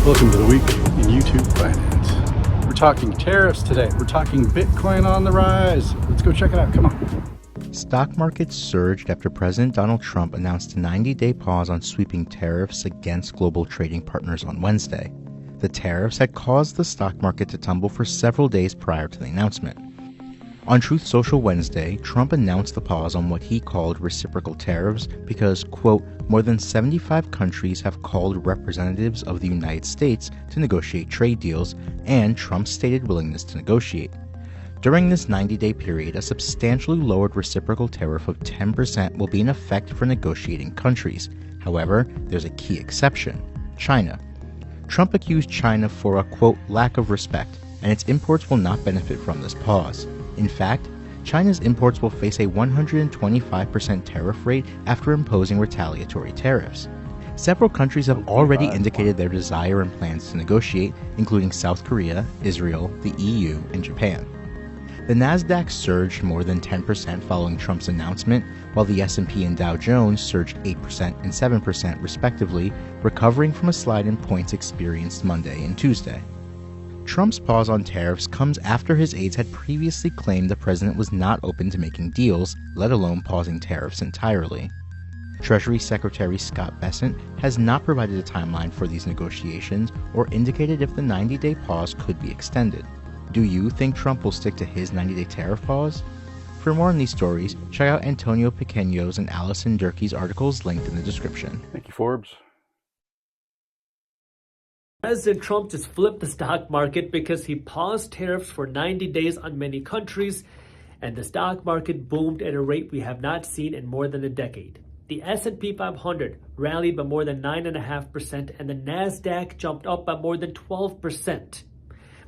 Welcome to the week in YouTube Finance. We're talking tariffs today. We're talking Bitcoin on the rise. Let's go check it out. Come on. Stock markets surged after President Donald Trump announced a 90-day pause on sweeping tariffs against global trading partners on Wednesday. The tariffs had caused the stock market to tumble for several days prior to the announcement. On Truth Social Wednesday, Trump announced the pause on what he called reciprocal tariffs because, quote, more than 75 countries have called representatives of the United States to negotiate trade deals, and Trump's stated willingness to negotiate. During this 90-day period, a substantially lowered reciprocal tariff of 10% will be in effect for negotiating countries. However, there's a key exception: China. Trump accused China for a, quote, lack of respect, and its imports will not benefit from this pause. In fact, China's imports will face a 125% tariff rate after imposing retaliatory tariffs. Several countries have already indicated their desire and plans to negotiate, including South Korea, Israel, the EU, and Japan. The Nasdaq surged more than 10% following Trump's announcement, while the S&P and Dow Jones surged 8% and 7% respectively, recovering from a slide in points experienced Monday and Tuesday. Trump's pause on tariffs comes after his aides had previously claimed the president was not open to making deals, let alone pausing tariffs entirely. Treasury Secretary Scott Bessent has not provided a timeline for these negotiations or indicated if the 90-day pause could be extended. Do you think Trump will stick to his 90-day tariff pause? For more on these stories, check out Antonio Pequeño's and Allison Durkee's articles linked in the description. Thank you, Forbes. President Trump just flipped the stock market because he paused tariffs for 90 days on many countries, and the stock market boomed at a rate we have not seen in more than a decade. The S&P 500 rallied by more than 9.5%, and the Nasdaq jumped up by more than 12%.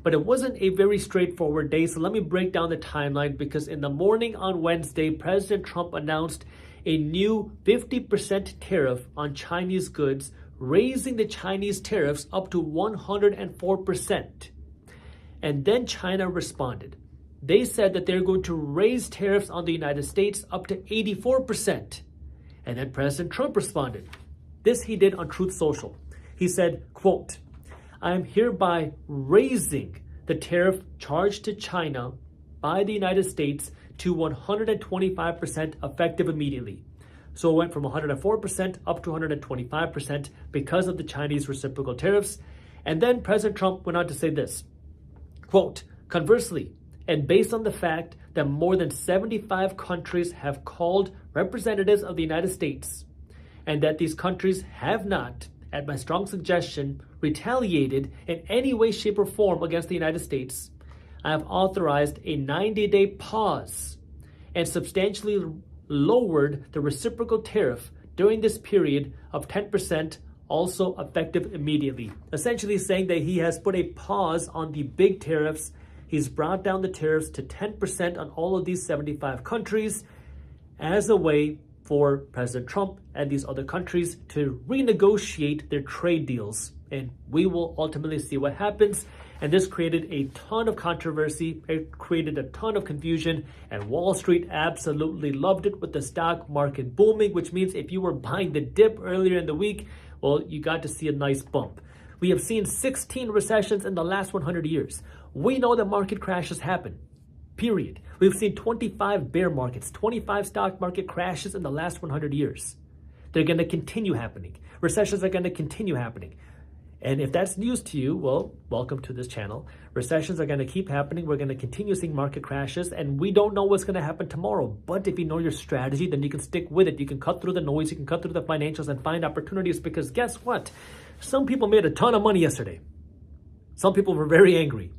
But it wasn't a very straightforward day, so let me break down the timeline, because in the morning on Wednesday, President Trump announced a new 50% tariff on Chinese goods, raising the Chinese tariffs up to 104%. And then China responded. They said that they're going to raise tariffs on the United States up to 84%. And then President Trump responded. This he did on Truth Social. He said, quote, I am hereby raising the tariff charged to China by the United States to 125% effective immediately. So it went from 104% up to 125% because of the Chinese reciprocal tariffs. And then President Trump went on to say this, quote, conversely, and based on the fact that more than 75 countries have called representatives of the United States, and that these countries have not, at my strong suggestion, retaliated in any way, shape, or form against the United States, I have authorized a 90-day pause and substantially lowered the reciprocal tariff during this period of 10%, also effective immediately. Essentially saying that he has put a pause on the big tariffs. He's brought down the tariffs to 10% on all of these 75 countries as a way for President Trump and these other countries to renegotiate their trade deals. And we will ultimately see what happens. And this created a ton of controversy. It created a ton of confusion. And Wall Street absolutely loved it, with the stock market booming, which means if you were buying the dip earlier in the week, well, you got to see a nice bump. We have seen 16 recessions in the last 100 years. We know that market crashes happen. Period. We've seen 25 bear markets, 25 stock market crashes in the last 100 years. They're going to continue happening. Recessions are going to continue happening. And if that's news to you, well, welcome to this channel. Recessions are going to keep happening. We're going to continue seeing market crashes, and we don't know what's going to happen tomorrow. But if you know your strategy, then you can stick with it. You can cut through the noise. You can cut through the financials and find opportunities, because guess what? Some people made a ton of money yesterday. Some people were very angry.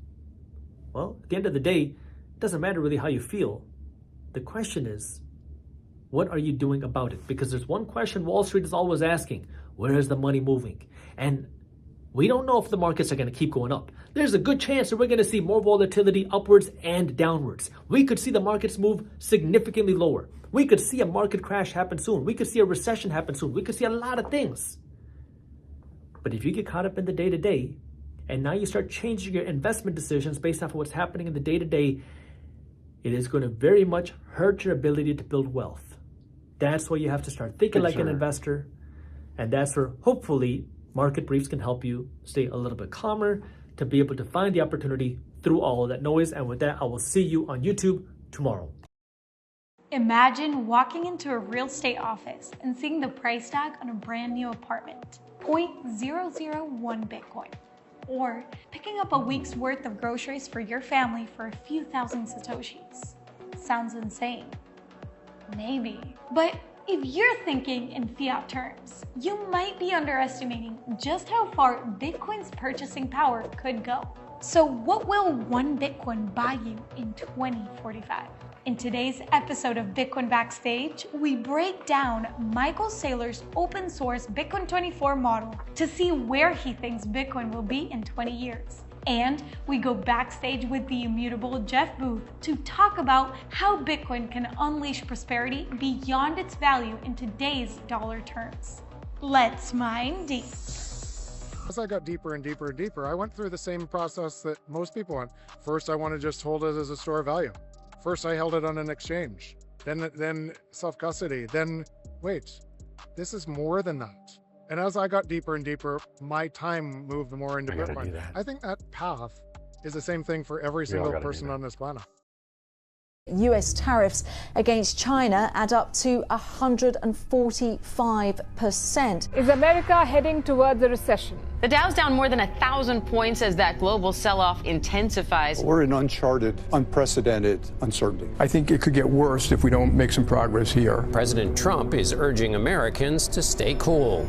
Well, at the end of the day, it doesn't matter really how you feel. The question is, what are you doing about it? Because there's one question Wall Street is always asking: where is the money moving? And we don't know if the markets are going to keep going up. There's a good chance that we're going to see more volatility upwards and downwards. We could see the markets move significantly lower. We could see a market crash happen soon. We could see a recession happen soon. We could see a lot of things. But if you get caught up in the day-to-day, and now you start changing your investment decisions based off of what's happening in the day-to-day, it is going to very much hurt your ability to build wealth. That's why you have to start thinking like an investor. And that's where hopefully Market briefs can help you stay a little bit calmer to be able to find the opportunity through all of that noise. And with that, I will see you on YouTube tomorrow. Imagine walking into a real estate office and seeing the price tag on a brand new apartment, 0.001 Bitcoin. Or picking up a week's worth of groceries for your family for a few thousand Satoshis. Sounds insane. Maybe. But if you're thinking in fiat terms, you might be underestimating just how far Bitcoin's purchasing power could go. So what will 1 Bitcoin buy you in 2045? In today's episode of Bitcoin Backstage, we break down Michael Saylor's open source Bitcoin 24 model to see where he thinks Bitcoin will be in 20 years. And we go backstage with the immutable Jeff Booth to talk about how Bitcoin can unleash prosperity beyond its value in today's dollar terms. Let's mine deep. As I got deeper and deeper and deeper, I went through the same process that most people went. First, I want to just hold it as a store of value. First, I held it on an exchange. Then self-custody. Then, wait, this is more than that. And as I got deeper and deeper, my time moved more into Bitcoin. I think that path is the same thing for every single person on this planet. US tariffs against China add up to 145%. Is America heading towards a recession? The Dow's down more than 1,000 points as that global sell-off intensifies. We're in uncharted, unprecedented uncertainty. I think it could get worse if we don't make some progress here. President Trump is urging Americans to stay cool.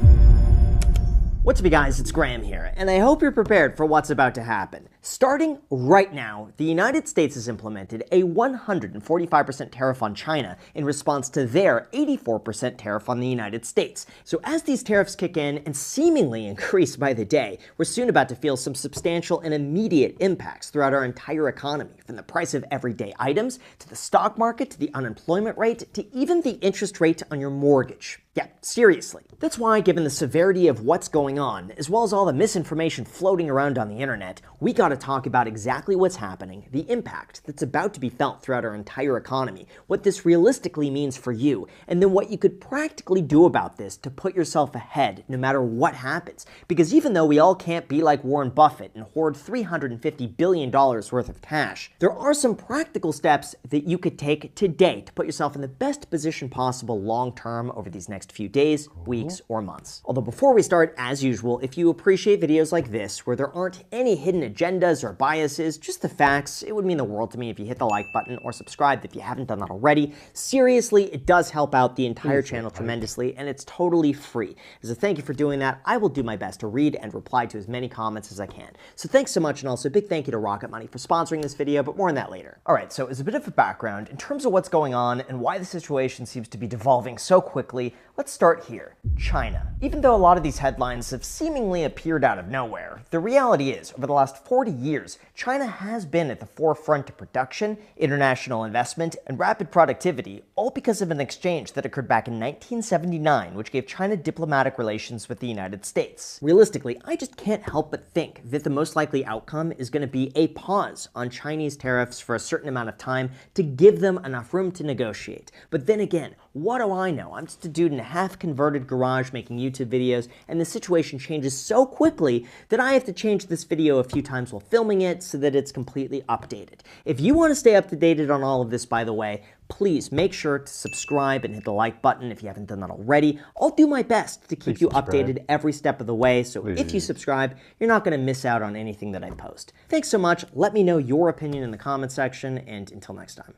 What's up, you guys? It's Graham here, and I hope you're prepared for what's about to happen. Starting right now, the United States has implemented a 145% tariff on China in response to their 84% tariff on the United States. So as these tariffs kick in and seemingly increase by the day, we're soon about to feel some substantial and immediate impacts throughout our entire economy, from the price of everyday items, to the stock market, to the unemployment rate, to even the interest rate on your mortgage. Yeah, seriously. That's why, given the severity of what's going on, as well as all the misinformation floating around on the internet, we gotta talk about exactly what's happening, the impact that's about to be felt throughout our entire economy, what this realistically means for you, and then what you could practically do about this to put yourself ahead no matter what happens. Because even though we all can't be like Warren Buffett and hoard $350 billion worth of cash, there are some practical steps that you could take today to put yourself in the best position possible long term over these next few days, weeks, or months. Although before we start, as usual, if you appreciate videos like this where there aren't any hidden agendas or biases, just the facts, it would mean the world to me if you hit the like button or subscribe if you haven't done that already. Seriously, it does help out the entire channel tremendously, and it's totally free. As a thank you for doing that, I will do my best to read and reply to as many comments as I can. So thanks so much, and also a big thank you to Rocket Money for sponsoring this video, but more on that later. Alright, so as a bit of a background, in terms of what's going on and why the situation seems to be devolving so quickly, let's start here. China. Even though a lot of these headlines have seemingly appeared out of nowhere, the reality is, over the last 40 years, China has been at the forefront of production, international investment, and rapid productivity, all because of an exchange that occurred back in 1979, which gave China diplomatic relations with the United States. Realistically, I just can't help but think that the most likely outcome is going to be a pause on Chinese tariffs for a certain amount of time to give them enough room to negotiate. But then again, what do I know? I'm just a dude in a half-converted garage making YouTube videos, and the situation changes so quickly that I have to change this video a few times while filming it so that it's completely updated. If you want to stay up to date on all of this, by the way, please make sure to subscribe and hit the like button if you haven't done that already. I'll do my best to keep you updated every step of the way, so if you subscribe, you're not going to miss out on anything that I post. Thanks so much. Let me know your opinion in the comment section, and until next time.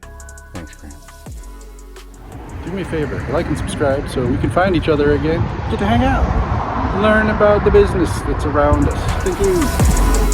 Thanks, Grant. Do me a favor, like and subscribe so we can find each other again, get to hang out, learn about the business that's around us. Thank you.